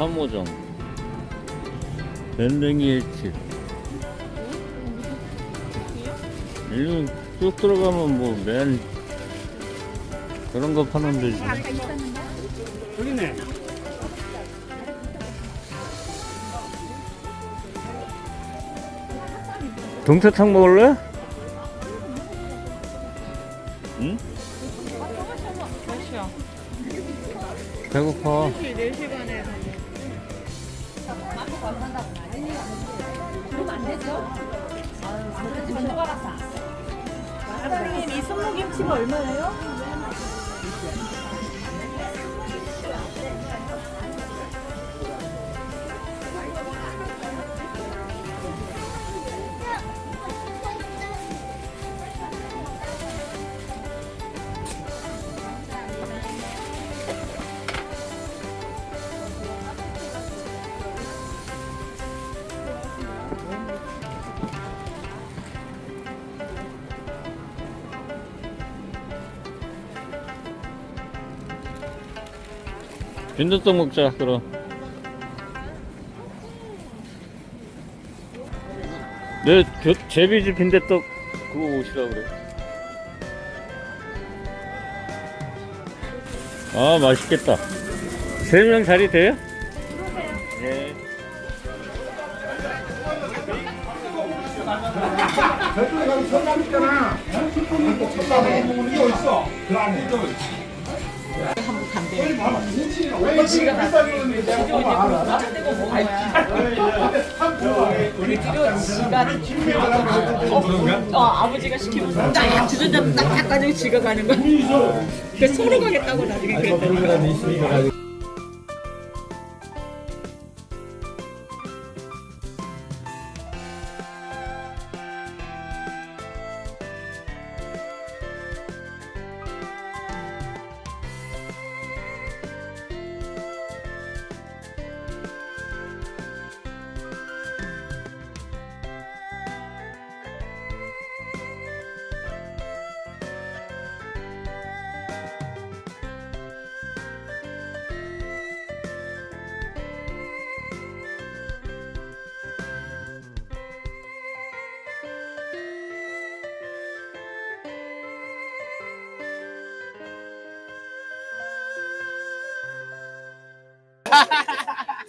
3호점 밴댕이 일집. 일로 쭉 들어가면 뭐 맨 그런 거 파는 데지. 여기네. 동태탕 먹을래? 응? 몇 시야? 배고파. 4시간에 그러면 안 되죠? 사장님, 이 손목김치가 얼마예요? 빈대떡 먹자 그럼. 내 제비집 빈대떡 그거 오시라 그래. 아 맛있겠다. 3명 자리 돼요? 네. 저쪽에 가면 천남 있잖아. 천남 먹는 게 어딨어? 그 안에. 왜 지가 비싸게 내가 보면 알아? 아버지가 시키면 딱 주전자 딱 가지고 지가 가는 거야. 그 서로 가겠다고 나중에 그랬더니.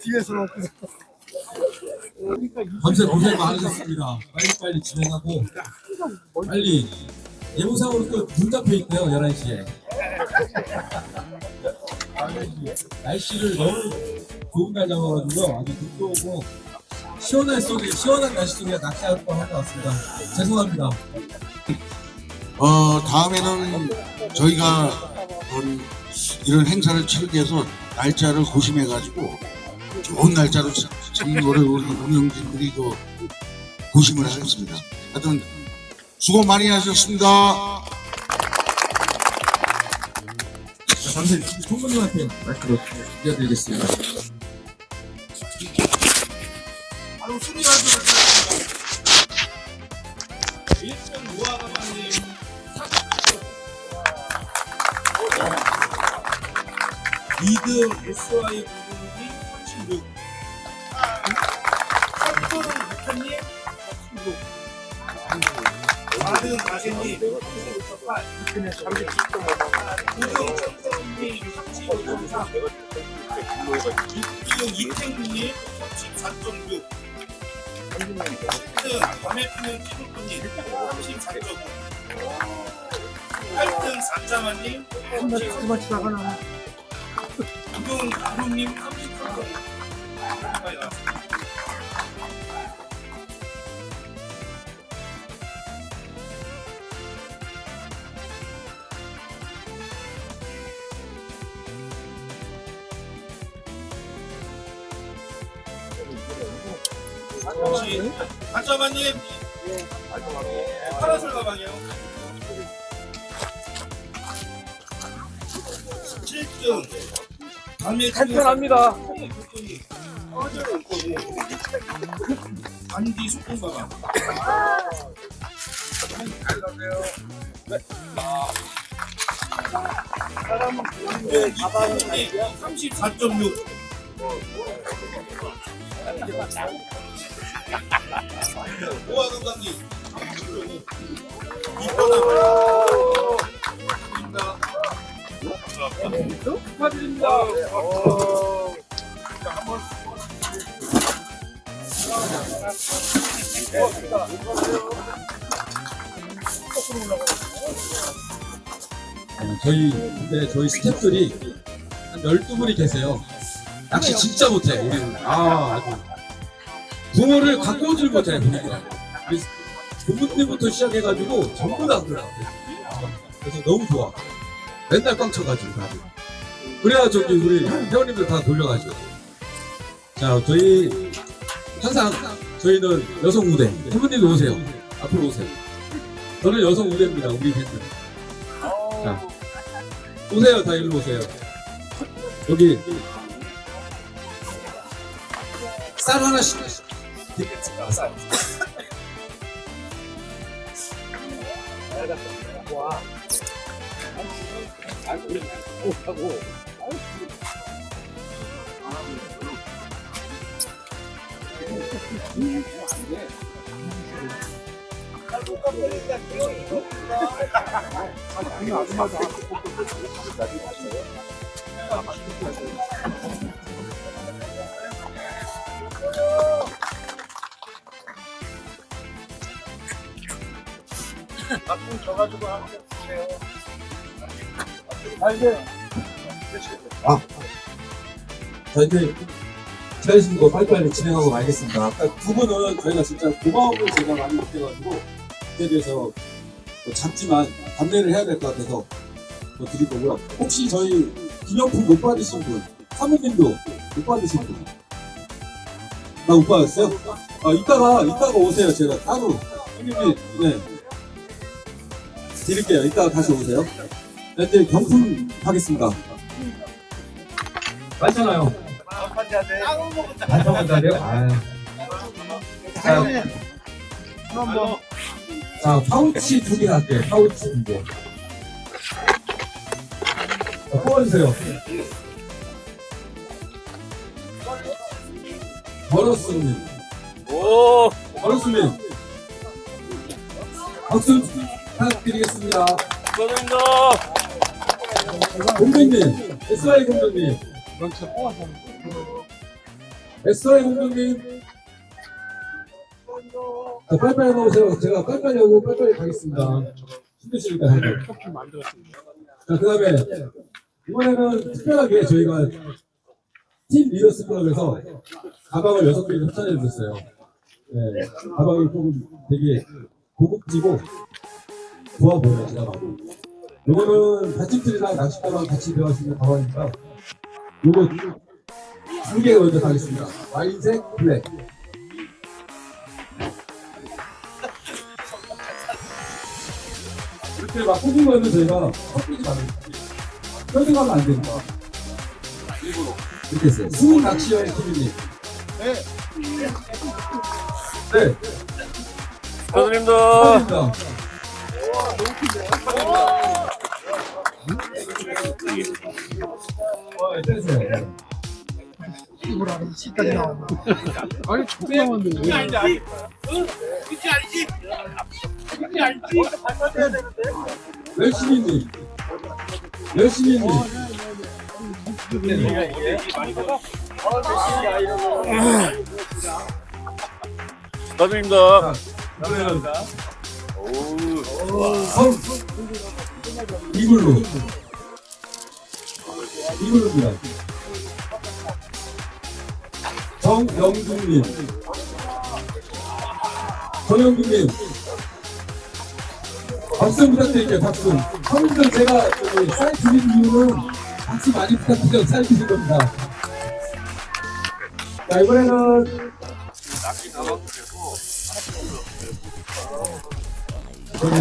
뒤에서 먹고 밤새 고생 많으셨습니다. 빨리빨리 진행하고 빨리 예무상으로 또 눈 잡혀 있고요. 11시에 날씨를 너무 좋은 날 잡아가지고요. 아주 눈도 오고 시원한 날씨 속에 낚시할 뻔 한 것 같습니다. 죄송합니다. 다음에는 저희가 이런 행사를 치르기 위해서 날짜를 고심해가지고 좋은 날짜로 잡는 거를 우리 운영진들이 고심을 하겠습니다. 하여튼 수고 많이 하셨습니다. 잠시 총무님한테 마이크로 드려드리겠습니다. 바로 순위하도록 1등 우아가마님 2등 SY 부부님 36 3등 박현님 36 4등 가세님 38 9등 청성님 35.3 6등 이태훈님 34.6 7등 밤에피는 찌르꾸님 34.5 8등 산자마님 34.5 구동 구동님 33.5 혹시 산자마님 파란색 가방이요. 7등 간편합니다. 반디 소금 가방. 사람 가방이 34.6. 오하 감독님. 축하드립니다. 저희 스태프들이 한 12분이 계세요. 낚시 진짜 못해, 우리는. 아주. 붕어를 갖고 오질 못해, 보니까. 부분 때부터 시작해가지고 전부 다 그래요. 그래서 너무 좋아. 맨날 꽝 쳐가지고, 다들. 그래야 우리 회원님들 다 돌려가지고. 자, 항상 저희는 여성 무대. 부모님도 오세요. 앞으로 오세요. 저는 여성 무대입니다, 우리 팬들. 자, 오세요. 다 일로 오세요. 여기 쌀 하나씩 드리겠습니다. 쌀. 자, 이제 기다리시는 거 빨리빨리 진행하고 말겠습니다. 아까 두 분은 저희가 진짜 고마움을 제가 많이 느껴가지고 그에 대해서 작지만 감내를 해야 될 것 같아서 드릴 거고요. 혹시 저희 기념품 못 받으신 분, 사모님도 못 받으신 분, 나 못 받았어요? 이따가 오세요. 제가 따로 형님이 드릴게요. 이따가 다시 오세요. 이제 경품 하겠습니다. 맞잖아요. 반찬 돼요? 자, 파우치 2개 할게요. 파우치 2개. 자, 뽑아주세요. 버러스님. 오! 버러스님. 박수 부탁드리겠습니다. 축하드립니다. 공주님. SI 공주님. SI 공주님. 자, 빨리빨리 나오세요. 제가 빨리빨리 하고 빨리빨리 가겠습니다. 힘드시니까 하고. 자, 그 다음에 이번에는 특별하게 저희가 팀 리더스 클럽에서 가방을 6개 협찬해 주셨어요. 네, 가방이 조금 되게 고급지고 좋아 보여요, 제가 봐도. 요거는 닷집들이랑 낚시가방 같이 들어갈 수 있는 가방이니까 요거 2개 먼저 가겠습니다. 와인색, 블랙. 이렇게 막 꾸준 거는 저희가 섞이지 말아요. 껴들어가면 안 됩니다. 일부러. 이렇게 했어요. 수은 낚시여행 TV님. 네. 축하드립니다. 축하드립니다. 떼세요. 아니 조그만한데 왜? 알지? 열심히님. 열심히님. 축하드립니다. 이글루. 이글루입니다. 정영준님. 정영준님. 박수 부탁드릴게요, 박수. 형님들 제가 사이트 드린 이유는 박수 많이 부탁드려서 사이트 드린 겁니다. 자, 이번에는 저기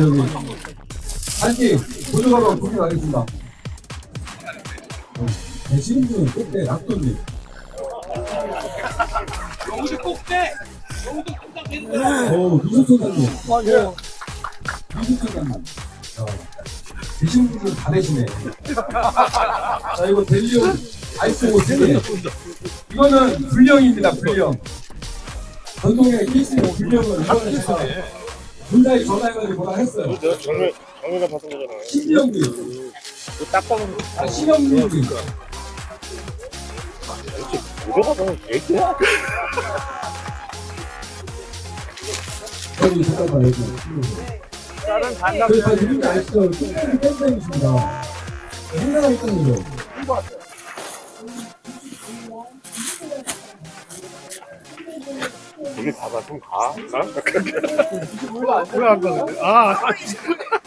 한끼 보조가방 구경하겠습니다. 계시는 분은 꼭대 낙도님. 영주 꼭대. 미수소장님. 미수소장님. 계시는 분들 다 되시네. 자, 이거 델리온 아이스 오 3개. 이거는 불령입니다, 불령. 전동의 KC 불령을 이번에 제가 분사에 전화해가지고 뭐라 했어요. 정우가 봤던 거잖아. 신병님. 딱 봐도 신병님. 무조건 얘기야. 여기 잠깐만 여기. 다른 반납. 저희 다 누군지 아시죠? 팬분이십니다. 행사가 있거든요. 여기 봐봐 좀 가. 왜안 가는데? 아,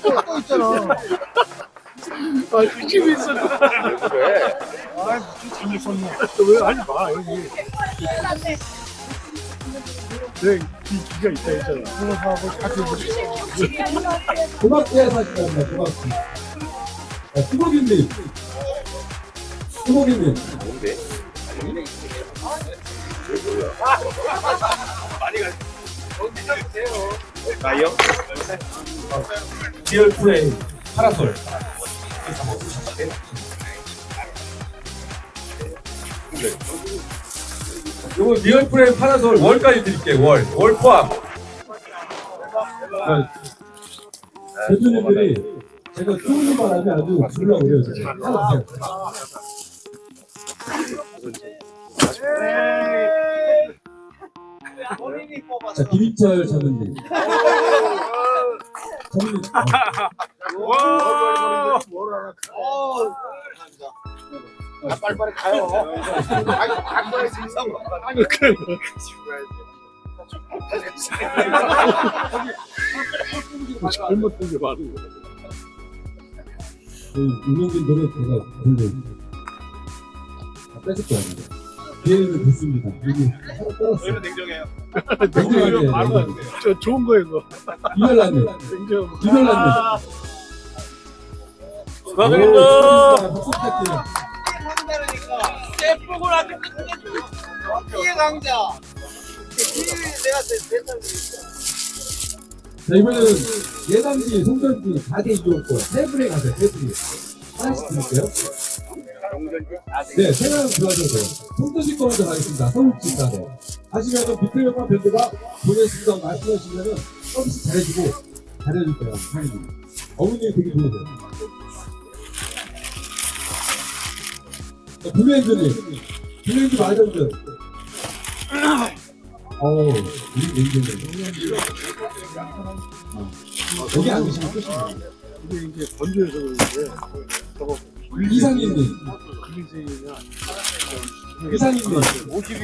또 있잖아. 아, 의심이 있어. 그래. 아, 무슨 잘못했네. 왜 하지 마 여기. 내 기가 있다 했잖아. 그거하고 같이 고맙게 사시랍니다. 고맙게. 수고기님. 수고기님. 뭔데? 나요? 디얼 프레임 파라솔. 요거 리얼 프레임 파라솔 월까지 드릴게요. 월 포함. 대표님들이 제가 좋은 말하면 아주 불러 오려요. 자, 김희철 전문님. 전문님. 빨리빨리 가요. 갈 거야 진짜. 아니 그래. 잘못된 게 많은 거. 유명진 노래 제가 불러. 뺏을 거 아니에요. 기회를 듣습니다. 여기 저희는 냉정해요. 냉정하게. 바로 안 돼요. 저 좋은 거예요 이거. 이별났네. 냉정. 이별났네. 축하드립니다. 박수 부탁드려요. 세프고 나한테 피해 강자. 내가 자, 이번에는 예당시, 송전지, 4대 이용권, 세 분에 가세요, 세 분이. 하나씩 드릴게요. 네, 생각은 좋아져도 돼요. 송전지 거 먼저 가겠습니다. 서울집 가네. 하시면은 비틀명만 밴드가 보내신다고 말씀하시면은 서비스 잘해주고, 잘해줄 거예요, 상인이. 어머님이 되게 좋으세요. 자, 블루엔드님. 블루엔드 마전드. 우리 냉정해. 여기 안 드시면 끝입니다. 이게 이제 건조해서 그런데 저거 이상인님. 글리세리나 이상인님. 50이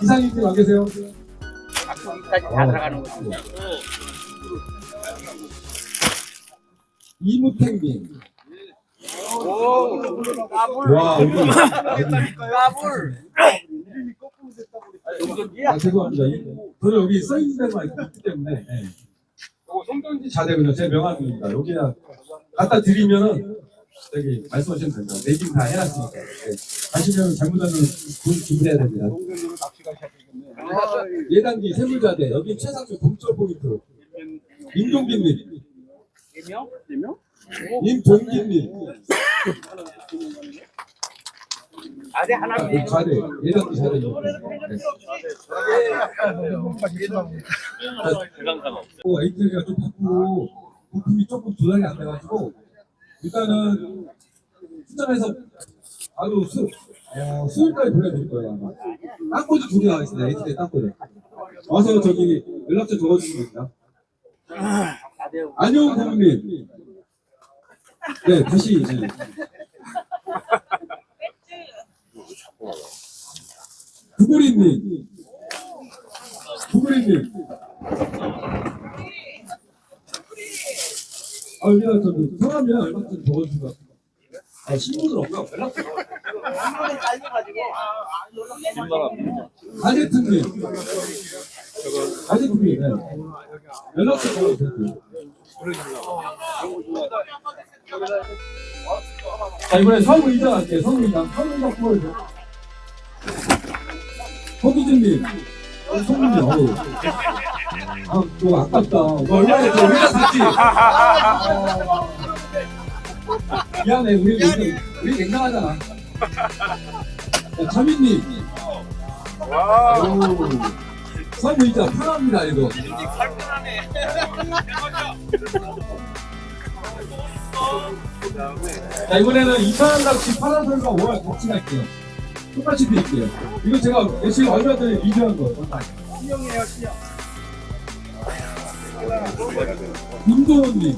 이상인님 안 계세요? 까지 다 들어가는 거지. 이무택님. 와, 우리. 까불. 아, 죄송합니다. 저는 여기 써있는 데만 있기 때문에. 네. 요거 송전지 자대군요. 제 명함입니다. 여기 갖다 드리면은, 저기, 말씀하시면 됩니다. 내짐 다 해놨으니까. 네. 가시면 잘못하면 돈 준비해야 됩니다. 예단기 세물자대. 여기 최상주 동쪽 포인트. 임동빈님. 임동빈님. 아대 하나 자대. 예단기 자대입니다. 에이트리가 좀 바꾸고 부품이 조금 조달이 안 돼가지고 일단은 수점에서 바로 수요일까지 보내드릴 거예요 아마. 땅꼬지 2개 나가겠습니다. 에이트리 땅꼬지 와서 저기 연락처 적어주시면 됩니다. 안녕 고객님. 네 다시 이제 구구리님. 구구리님. 여기다 저기 성함이랑 얼마 좀 적어주신 것 같습니다. 신분은 없고요. 연락처. 가제트님. 가제트님. 네. 연락처 적어주세요. 자, 이번에 성의장 할게요. 성의장 뽑아주세요. 서기준님. 성민님. 너 아깝다. 너 얼마나 했어? 우리가 샀지? 미안해. 우리 냉정하잖아. 자민님. 와. 선물 진짜 편합니다, 이거. 자, 이번에는 2,000원 낚시 파란솔과 5월 같이 갈게요. 똑같이 드릴게요. 이거 제가 열심히 얼마 전에 리뷰한 거. 신형이에요, 신형. 임도원님.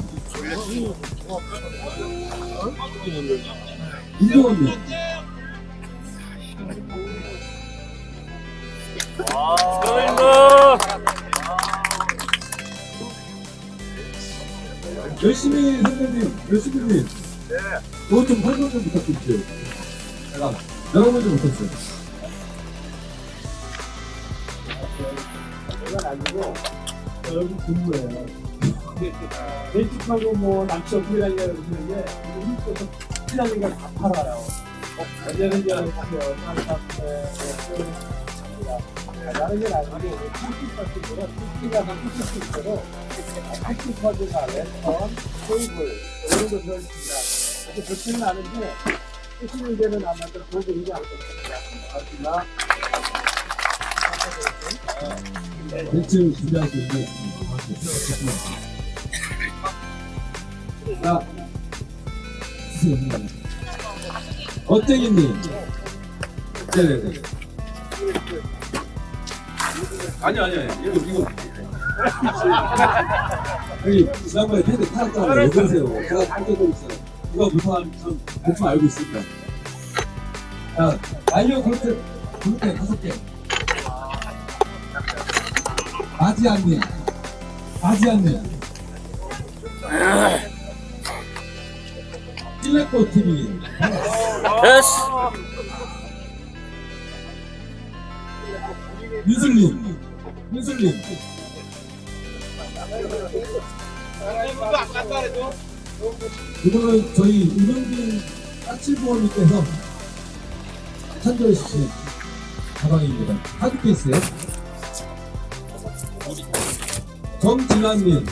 임도원님. 축하드립니다. 열심히 선생님, 열심히님. 네. 그것 좀 설명 좀 부탁드릴게요. 제가 여러 번 좀 못했어요. 그건 아니고 여기 근무예요. 벤치하고 뭐 낚시 어떻게 다니냐고 그러는데 이쪽에서 피라는 걸 다 팔아요. 언제는 이제 다른 게 아니고 캠핑 같은 거는 캠핑가 다 끼칠 수 있도록 캠핑카드나 레스토랑, 테이블 이런 거 들어있습니다. 그래서 좋지는 않은데 쓰시는 데는 아마도 도움이 되지 않겠습니다. 벤츠 준비할 수 있는 자, 어때기님? 네네네. 아니 이거 여기 지난번에 텐트 타셨잖아요. 왜 그러세요? 제가 당겨고 있어요. 누가 무서워하면 전 대충 알고 있으니까. 자, 날려 그렇게 5개. 마지안님. 찔레코 TV. 됐어. 윤슬님. 이거는 저희 윤영빈 까칠보험님께서 찬조해주신 가방입니다. 카드 케이스에. 정진환님.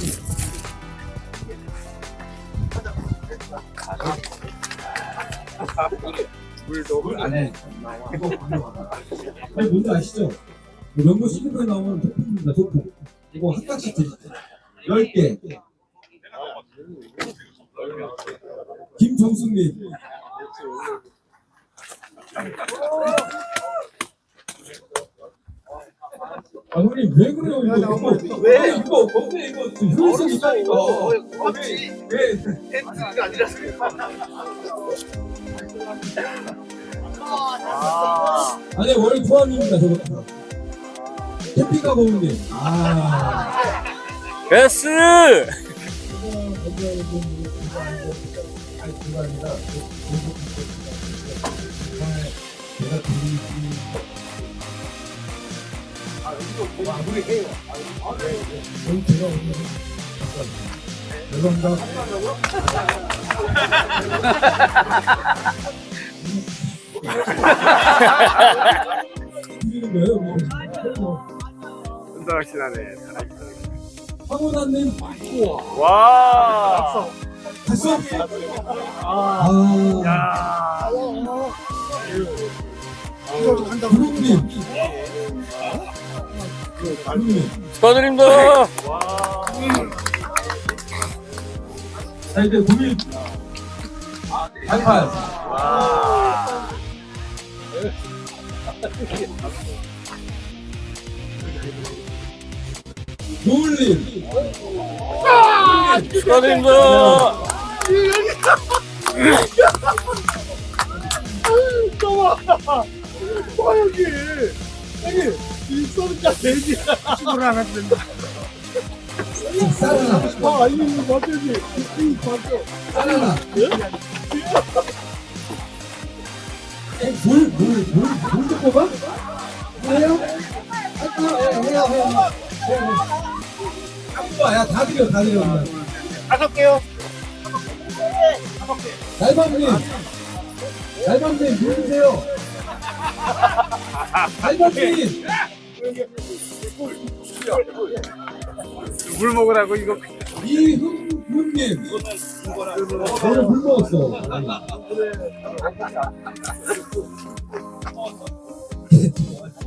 아니, 뭔지 아시죠? 명고 시즌에 나오는 토품입니다, 토품. 이거 한 짝씩 드릴게요. 10개. 김정숙님. 아, 형님, 왜 그래요, 이거? 왜? 이거, 뭔데, 이거, 효율성 있다니까. 고맙지. 왜? 텐트가 아니라서. 아니, 원래 포함입니다, 저거. 캠핑 가고 오는 게. 됐어. 운동하시나네. 황호단님. 와. 됐어? 야. 구름님. 축하드립니다. 자, 이제 구미 장판. 노을님. 축하드립니다. 여기 이 소리가 되지. 친구를 하나 든다. 사라나. 이거 맞지? 이 맞죠? 사라나. 물 듣고 봐? 해요? 야, 다 드려. 5개요. 날밤님, 물 드세요. 날밤님. 물 먹으라고 이거. 이흥님. 너는 물 먹었어.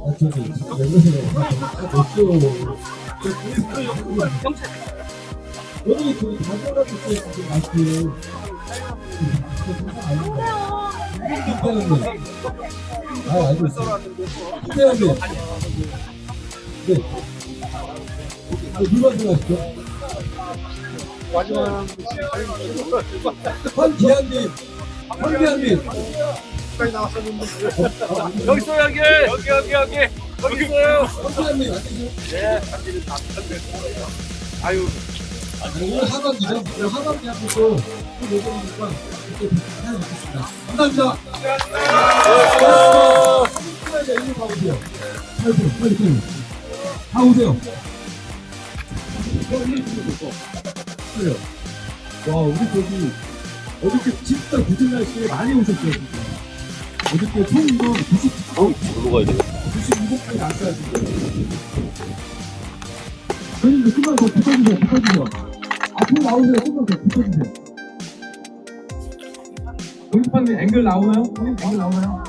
저기 잠깐 왜 그러세요? 여기 둘이 다 떨어졌어요. 지금 마이크. 아, 알고 있어요. 김대현님. 네. 누가 들어가시죠? 마지막 황기한님. 황기한님. 까지 나왔었는데 여기 있어 여기 있어요. 황기한님 안 계세요? 아유 오늘 하반기죠? 오늘 하반기 앞에서 또 예정이니까 그때 잘 뵙겠습니다. 감사합니다. 빨리 일로 가보세요. 빨리. 다 오세요. 빨리요. 와, 우리 저기 어저께 진짜 늦은 날씨에 많이 오셨어요. 진짜. 어저께 총도 놀러 가야 되겠다. 92분까지 났어요. 저희도 좀만 더 붙여주세요. 앞으로 나오세요. 좀만 더 붙여주세요. 공판님 앵글 나오나요? 앵글 나오나요?